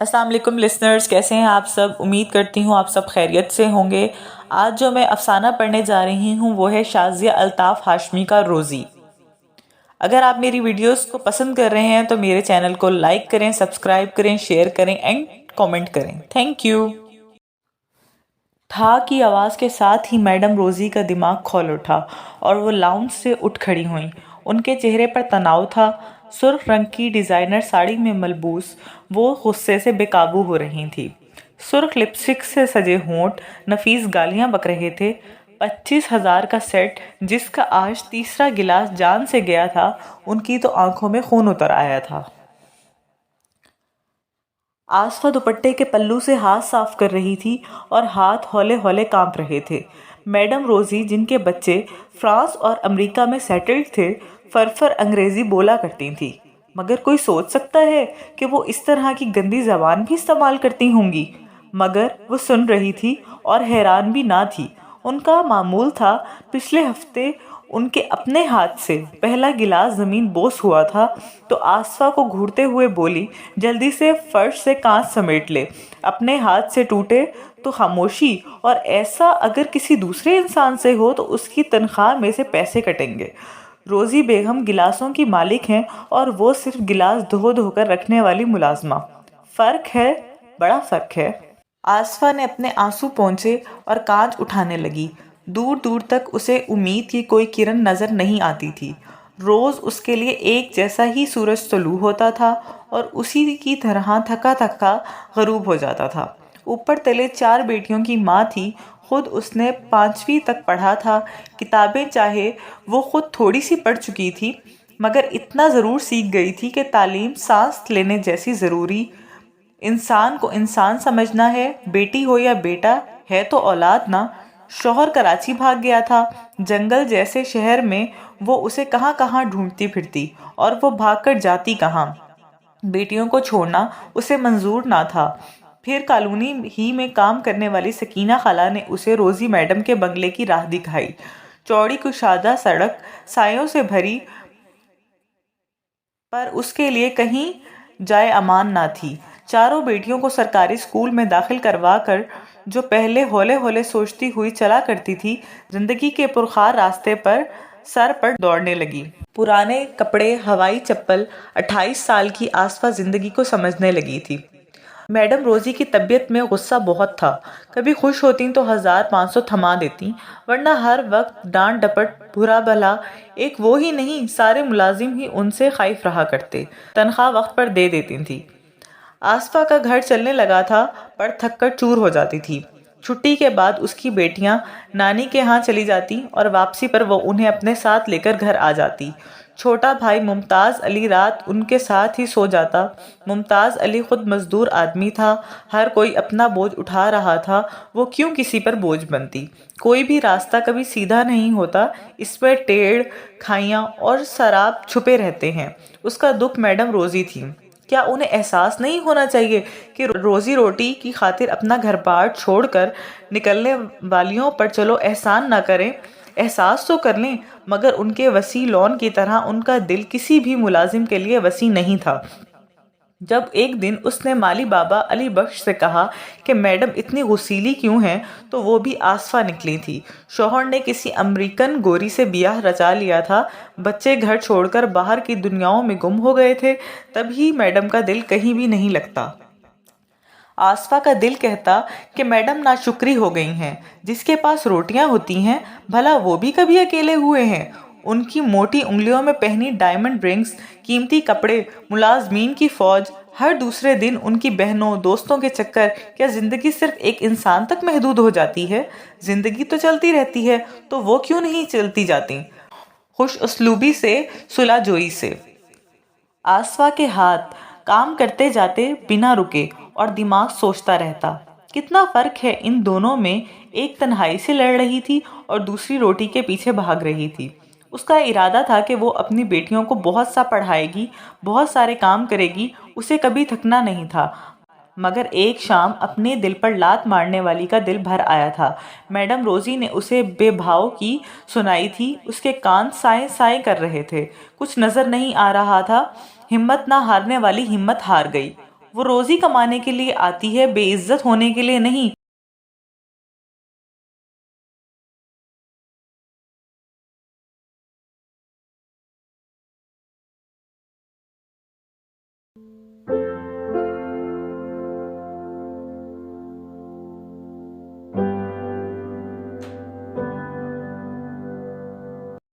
السلام علیکم لسنرز، کیسے ہیں آپ سب؟ امید کرتی ہوں آپ سب خیریت سے ہوں گے۔ آج جو میں افسانہ پڑھنے جا رہی ہوں وہ ہے شازیہ الطاف ہاشمی کا روزی۔ اگر آپ میری ویڈیوز کو پسند کر رہے ہیں تو میرے چینل کو لائک کریں، سبسکرائب کریں، شیئر کریں اینڈ کامنٹ کریں۔ Thank you. ٹھا کی آواز کے ساتھ ہی میڈم روزی کا دماغ کھول اٹھا اور وہ لاؤنج سے اٹھ کھڑی ہوئیں۔ ان کے چہرے پر تناؤ تھا۔ سرخ رنگ کی ڈیزائنر ساڑی میں ملبوس وہ غصے سے بے قابو ہو رہی تھی۔ سرخ لپسٹک سے سجے ہونٹ نفیس گالیاں بک رہے تھے۔ 25,000 کا سیٹ جس کا آج تیسرا گلاس جان سے گیا تھا، ان کی تو آنکھوں میں خون اتر آیا تھا۔ آصفہ دوپٹے کے پلو سے ہاتھ صاف کر رہی تھی اور ہاتھ ہولے ہولے کانپ رہے تھے۔ میڈم روزی، جن کے بچے فرانس اور امریکہ میں سیٹلڈ تھے، فرفر انگریزی بولا کرتی تھیں، مگر کوئی سوچ سکتا ہے کہ وہ اس طرح کی گندی زبان بھی استعمال کرتی ہوں گی؟ مگر وہ سن رہی تھی اور حیران بھی نہ تھی۔ ان کا معمول تھا، پچھلے ہفتے ان کے اپنے ہاتھ سے پہلا گلاس زمین بوس ہوا تھا تو آصفہ کو گھورتے ہوئے بولی، جلدی سے فرش سے کانچ سمیٹ لے، اپنے ہاتھ سے ٹوٹے تو خاموشی، اور ایسا اگر کسی دوسرے انسان سے ہو تو اس کی تنخواہ میں سے پیسے کٹیں گے۔ روزی بیگم گلاسوں کی مالک ہیں اور وہ صرف گلاس دھو دھو کر رکھنے والی ملازمہ۔ فرق ہے، بڑا فرق ہے۔ آصفہ نے اپنے آنسو پونچھے اور کانچ اٹھانے لگی۔ دور دور تک اسے امید کی کوئی کرن نظر نہیں آتی تھی۔ روز اس کے لیے ایک جیسا ہی سورج طلوع ہوتا تھا اور اسی کی طرح تھکا تھکا غروب ہو جاتا تھا۔ اوپر تلے 4 بیٹیوں کی ماں تھی۔ خود اس نے 5ویں تک پڑھا تھا۔ کتابیں چاہے وہ خود تھوڑی سی پڑھ چکی تھی، مگر اتنا ضرور سیکھ گئی تھی کہ تعلیم سانس لینے جیسی ضروری۔ انسان کو انسان سمجھنا ہے، بیٹی ہو یا بیٹا ہے تو اولاد نا۔ شوہر کراچی بھاگ گیا تھا۔ جنگل جیسے شہر میں وہ اسے کہاں کہاں ڈھونڈتی پھرتی، اور وہ بھاگ کر جاتی کہاں؟ بیٹیوں کو چھوڑنا اسے منظور نہ تھا۔ پھر کالونی ہی میں کام کرنے والی سکینہ خالہ نے اسے روزی میڈم کے بنگلے کی راہ دکھائی۔ چوڑی کشادہ سڑک سایوں سے بھری، پر اس کے لیے کہیں جائے امان نہ تھی۔ چاروں بیٹیوں کو سرکاری اسکول میں داخل کروا کر جو پہلے ہولے ہولے سوچتی ہوئی چلا کرتی تھی، زندگی کے پرخار راستے پر سر پر دوڑنے لگی۔ پرانے کپڑے، ہوائی چپل، 28 سال کی آصفہ زندگی کو سمجھنے لگی تھی۔ میڈم روزی کی طبیعت میں غصہ بہت تھا۔ کبھی خوش ہوتیں تو 1500 تھما دیتیں، ورنہ ہر وقت ڈانٹ ڈپٹ، برا بھلا۔ ایک وہ ہی نہیں، سارے ملازم ہی ان سے خائف رہا کرتے، تنخواہ وقت پر دے دیتی تھی۔ آصفہ کا گھر چلنے لگا تھا، پر تھک کر چور ہو جاتی تھی۔ چھٹی کے بعد اس کی بیٹیاں نانی کے ہاں چلی جاتی اور واپسی پر وہ انہیں اپنے ساتھ لے کر گھر آ جاتی۔ چھوٹا بھائی ممتاز علی رات ان کے ساتھ ہی سو جاتا۔ ممتاز علی خود مزدور آدمی تھا۔ ہر کوئی اپنا بوجھ اٹھا رہا تھا، وہ کیوں کسی پر بوجھ بنتی؟ کوئی بھی راستہ کبھی سیدھا نہیں ہوتا، اس میں ٹیڑھ، کھائیاں اور سراب چھپے رہتے ہیں۔ اس کا دکھ میڈم روزی تھی۔ کیا انہیں احساس نہیں ہونا چاہیے کہ روزی روٹی کی خاطر اپنا گھر بار چھوڑ کر نکلنے والیوں پر چلو احسان نہ کریں، احساس تو کر لیں، مگر ان کے وسیع لون کی طرح ان کا دل کسی بھی ملازم کے لیے وسیع نہیں تھا۔ جب ایک دن اس نے مالی بابا علی بخش سے کہا کہ میڈم اتنی غصیلی کیوں ہیں، تو وہ بھی آصفہ نکلی تھی۔ شوہر نے کسی امریکن گوری سے بیاہ رچا لیا تھا، بچے گھر چھوڑ کر باہر کی دنیاؤں میں گم ہو گئے تھے، تب ہی میڈم کا دل کہیں بھی نہیں لگتا۔ آصفہ کا دل کہتا کہ میڈم ناشکری ہو گئی ہیں، جس کے پاس روٹیاں ہوتی ہیں، بھلا وہ بھی کبھی اکیلے ہوئے ہیں؟ ان کی موٹی انگلیوں میں پہنی ڈائمنڈ رنگز، قیمتی کپڑے، ملازمین کی فوج، ہر دوسرے دن ان کی بہنوں دوستوں کے چکر۔ کیا زندگی صرف ایک انسان تک محدود ہو جاتی ہے؟ زندگی تو چلتی رہتی ہے، تو وہ کیوں نہیں چلتی جاتی؟ خوش اسلوبی سے، صلح جوئی سے۔ آصفہ کے ہاتھ کام کرتے جاتے بنا رکے اور دماغ سوچتا رہتا۔ کتنا فرق ہے ان دونوں میں، ایک تنہائی سے لڑ رہی تھی اور دوسری روٹی کے پیچھے بھاگ رہی تھی۔ اس کا ارادہ تھا کہ وہ اپنی بیٹیوں کو بہت سا پڑھائے گی، بہت سارے کام کرے گی، اسے کبھی تھکنا نہیں تھا۔ مگر ایک شام اپنے دل پر لات مارنے والی کا دل بھر آیا تھا۔ میڈم روزی نے اسے بے بھاؤ کی سنائی تھی، اس کے کان سائیں سائیں کر رہے تھے، کچھ نظر نہیں آ رہا تھا۔ ہمت نہ ہارنے والی ہمت ہار گئی۔ وہ روزی کمانے کے لیے آتی ہے، بے عزت ہونے کے لیے نہیں۔